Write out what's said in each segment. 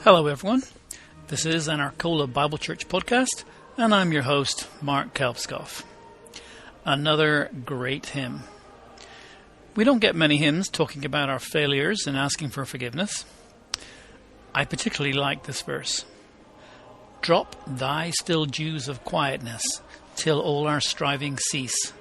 Hello everyone, this is an Arcola Bible Church podcast, and I'm your host, Mark Kelpskoff. Another great hymn. We don't get many hymns talking about our failures and asking for forgiveness. I particularly like this verse. Drop thy still dews of quietness, till all our striving cease.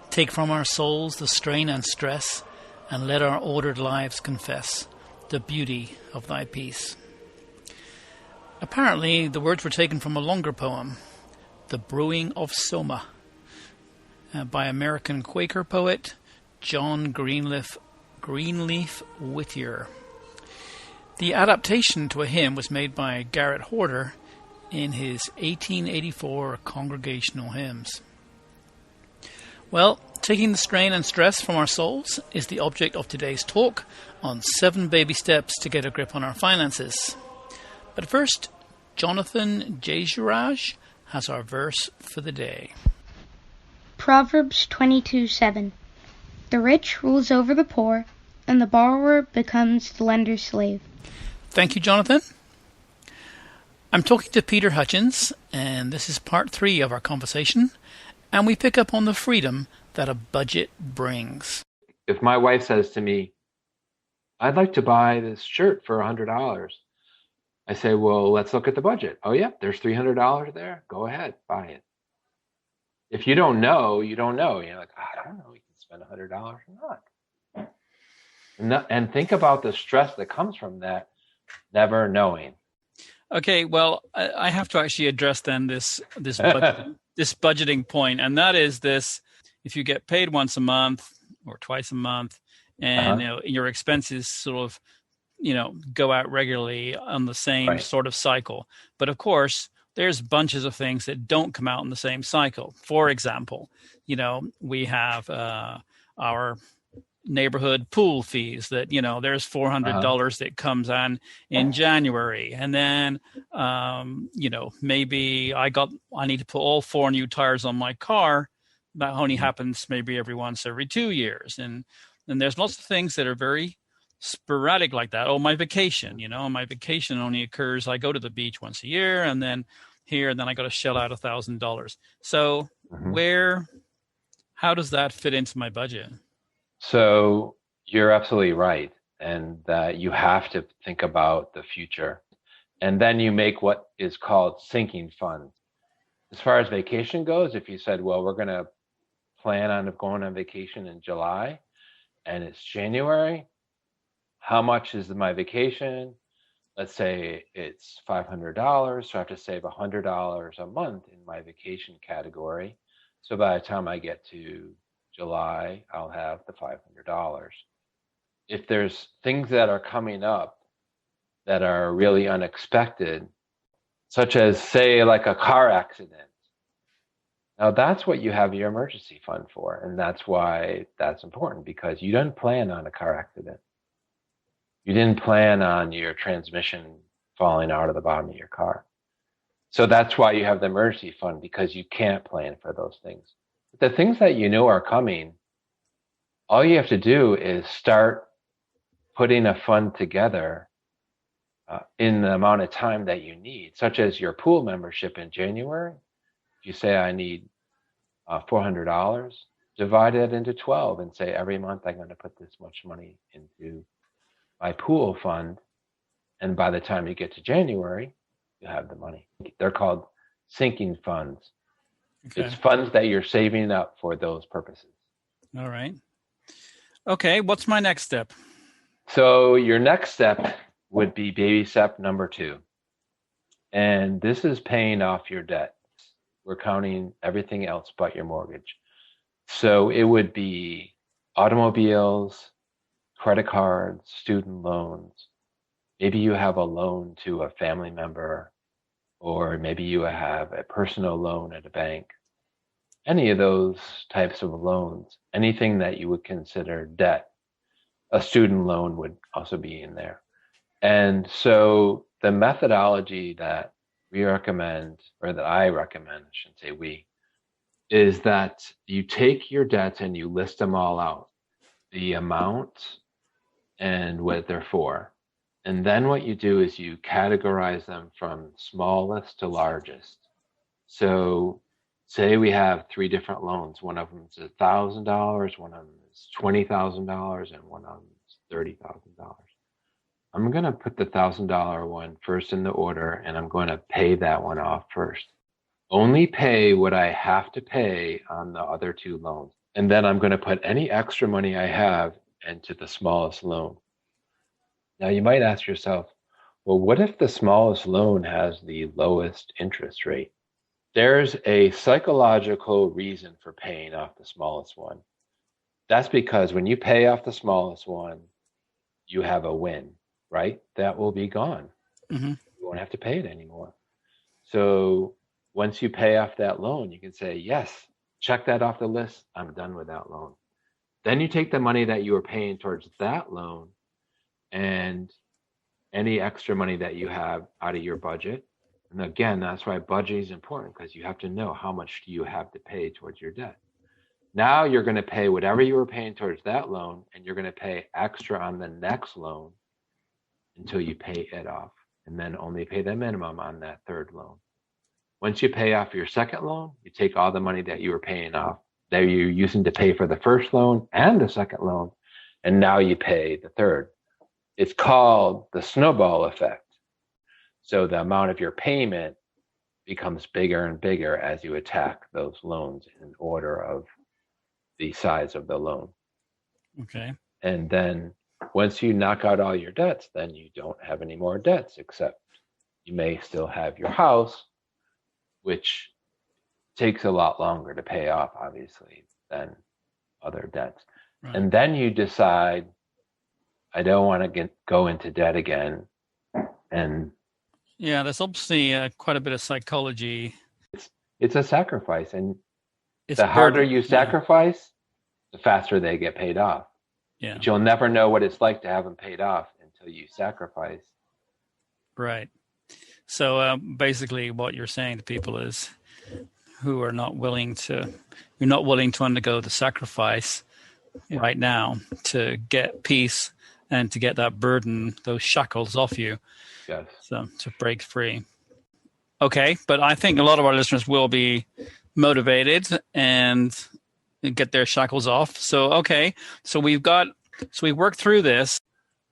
Take from our souls the strain and stress, and let our ordered lives confess the beauty of thy peace. Apparently, the words were taken from a longer poem, The Brewing of Soma, by American Quaker poet John Greenleaf Whittier. The adaptation to a hymn was made by Garrett Horder in his 1884 Congregational Hymns. Well, taking the strain and stress from our souls is the object of today's talk on 7 baby steps to get a grip on our finances. But first, Jonathan Jezuraj has our verse for the day. Proverbs 22:7. The rich rules over the poor, and the borrower becomes the lender's slave. Thank you, Jonathan. I'm talking to Peter Hutchins, and this is part 3 of our conversation, and we pick up on the freedom that a budget brings. If my wife says to me, I'd like to buy this shirt for $100, I say, well, let's look at the budget. Oh, yeah, there's $300 there. Go ahead, buy it. If you don't know, you don't know. You're like, I don't know, we can spend $100 or not. And think about the stress that comes from that, never knowing. Okay, well, I have to actually address then this budgeting point, and that is this: if you get paid once a month or twice a month, and your expenses sort of go out regularly on the same sort of cycle. But of course, there's bunches of things that don't come out in the same cycle. For example, we have our neighborhood pool fees that, there's $400 that comes on in January. And then, maybe I need to put all 4 new tires on my car. That only happens maybe every 2 years. And there's lots of things that are very sporadic like that. Oh, my vacation, my vacation only occurs, I go to the beach once a year, and then I got to shell out $1,000. So how does that fit into my budget? So you're absolutely right. And that you have to think about the future. And then you make what is called sinking funds. As far as vacation goes, if you said, well, we're going to plan on going on vacation in July and it's January, how much is my vacation? Let's say it's $500, so I have to save $100 a month in my vacation category. So by the time I get to July, I'll have the $500. If there's things that are coming up that are really unexpected, such as, say, like a car accident, now that's what you have your emergency fund for. And that's why that's important, because you didn't plan on a car accident. You didn't plan on your transmission falling out of the bottom of your car. So that's why you have the emergency fund, because you can't plan for those things. But the things that you know are coming, all you have to do is start putting a fund together in the amount of time that you need, such as your pool membership in January. If you say, I need $400, divide it into 12 and say, every month I'm going to put this much money into my pool fund, and by the time you get to January, you have the money. They're called sinking funds. Okay. It's funds that you're saving up for those purposes. All right. Okay, what's my next step? So your next step would be baby step number 2. And this is paying off your debt. We're counting everything else but your mortgage. So it would be automobiles, credit cards, student loans. Maybe you have a loan to a family member, or maybe you have a personal loan at a bank. Any of those types of loans, anything that you would consider debt. A student loan would also be in there. And so the methodology that we recommend, or that I recommend, I shouldn't say we, is that you take your debts and you list them all out. The amount and what they're for. And then what you do is you categorize them from smallest to largest. So say we have 3 different loans. One of them is $1,000, one of them is $20,000, and one of them is $30,000. I'm going to put the $1,000 one first in the order, and I'm going to pay that one off first. Only pay what I have to pay on the other 2 loans. And then I'm going to put any extra money I have into the smallest loan. Now you might ask yourself, well, what if the smallest loan has the lowest interest rate? There's a psychological reason for paying off the smallest one. That's because when you pay off the smallest one, you have a win, right? That will be gone. Mm-hmm. You won't have to pay it anymore. So once you pay off that loan, you can say, yes, check that off the list. I'm done with that loan. Then you take the money that you were paying towards that loan and any extra money that you have out of your budget. And again, that's why budgeting is important, because you have to know how much do you have to pay towards your debt. Now you're going to pay whatever you were paying towards that loan, and you're going to pay extra on the next loan until you pay it off, and then only pay the minimum on that 3rd loan. Once you pay off your 2nd loan, you take all the money that you were paying off that you're using to pay for the 1st loan and the 2nd loan, and now you pay the 3rd. It's called the snowball effect. So the amount of your payment becomes bigger and bigger as you attack those loans in order of the size of the loan. Okay. And then once you knock out all your debts, then you don't have any more debts, except you may still have your house, which takes a lot longer to pay off, obviously, than other debts. Right. And then you decide, I don't want to go into debt again. And yeah, there's obviously quite a bit of psychology. It's a sacrifice, and the harder you sacrifice, the faster they get paid off. Yeah. But you'll never know what it's like to have them paid off until you sacrifice. Right. So basically, what you're saying to people is, who are not willing to, you're not willing to undergo the sacrifice right now to get peace and to get that burden, those shackles off you. Yes. So to break free. Okay, but I think a lot of our listeners will be motivated and get their shackles off. So okay, so we worked through this.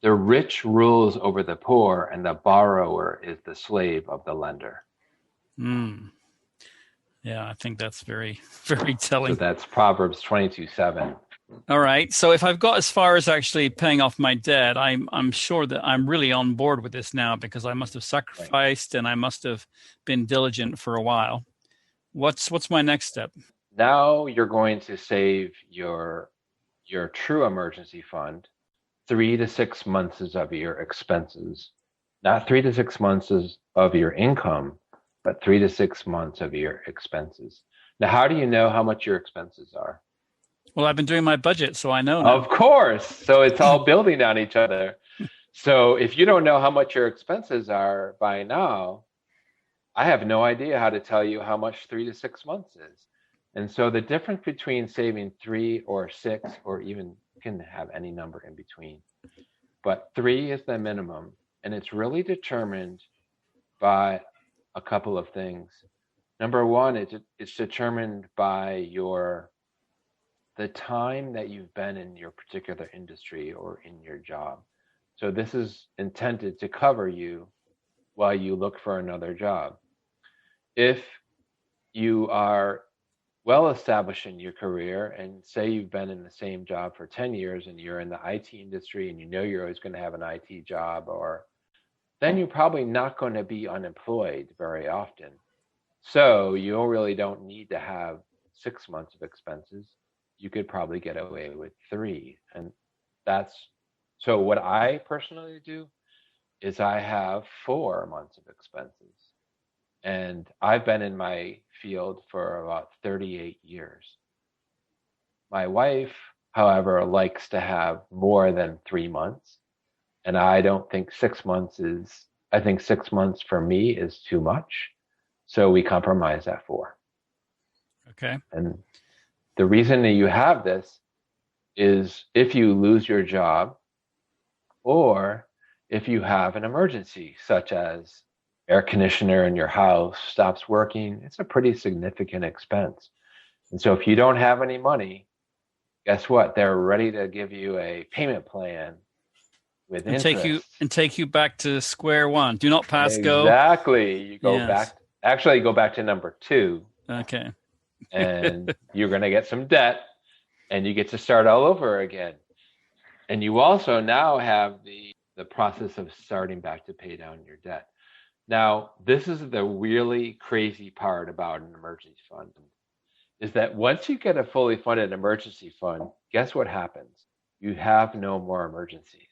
The rich rules over the poor, and the borrower is the slave of the lender. Yeah, I think that's very, very telling. So that's Proverbs 22:7. All right. So if I've got as far as actually paying off my debt, I'm sure that I'm really on board with this now, because I must have sacrificed and I must have been diligent for a while. What's my next step? Now you're going to save your true emergency fund 3 to 6 months of your expenses, not 3 to 6 months of your income, but 3 to 6 months of your expenses. Now, how do you know how much your expenses are? Well, I've been doing my budget, so I know now. Of course. So it's all building on each other. So if you don't know how much your expenses are by now, I have no idea how to tell you how much 3 to 6 months is. And so the difference between saving 3 or 6, or even you can have any number in between, but 3 is the minimum. And it's really determined by a couple of things. Number one, it's determined by the time that you've been in your particular industry or in your job. So this is intended to cover you while you look for another job. If you are well established in your career, and say you've been in the same job for 10 years and you're in the IT industry and you know you're always going to have an IT job, then you're probably not going to be unemployed very often. So you really don't need to have 6 months of expenses. You could probably get away with 3. And so what I personally do is I have 4 months of expenses. And I've been in my field for about 38 years. My wife, however, likes to have more than 3 months. And I don't think 6 months I think 6 months for me is too much. So we compromise at 4. Okay. And the reason that you have this is if you lose your job, or if you have an emergency, such as air conditioner in your house stops working. It's a pretty significant expense. And so if you don't have any money, guess what? They're ready to give you a payment plan with interest. Take you back to square one. Do not pass go. Exactly. You go back. Actually, go back to number 2. Okay. And you're going to get some debt, and you get to start all over again. And you also now have the process of starting back to pay down your debt. Now, this is the really crazy part about an emergency fund, is that once you get a fully funded emergency fund, guess what happens? You have no more emergencies.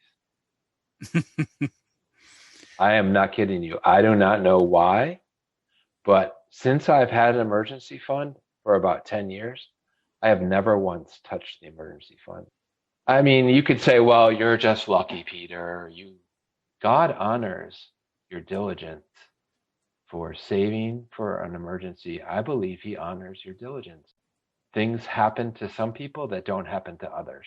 I am not kidding you. I do not know why, but since I've had an emergency fund for about 10 years, I have never once touched the emergency fund. I mean, you could say, well, you're just lucky, Peter. God honors your diligence for saving for an emergency. I believe he honors your diligence. Things happen to some people that don't happen to others.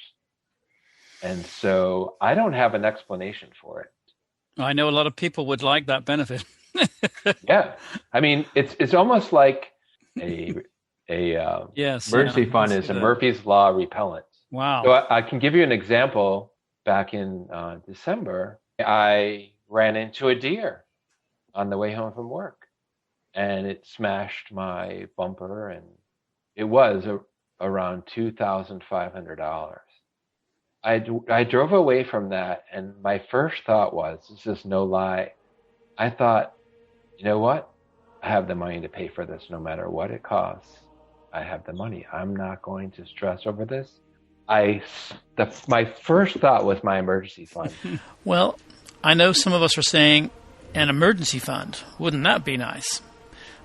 And so I don't have an explanation for it. I know a lot of people would like that benefit. Yeah. I mean, it's almost like a emergency fund is a Murphy's Law repellent. Wow. So I can give you an example. Back in December, I ran into a deer on the way home from work, and it smashed my bumper, and it was around $2,500. I drove away from that, and my first thought was, this is no lie, I thought, you know what? I have the money to pay for this no matter what it costs. I have the money. I'm not going to stress over this. My first thought was my emergency fund. Well, I know some of us are saying, an emergency fund, wouldn't that be nice?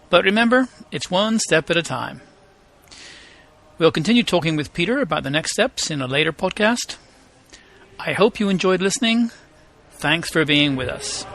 But remember, it's one step at a time. We'll continue talking with Peter about the next steps in a later podcast. I hope you enjoyed listening. Thanks for being with us.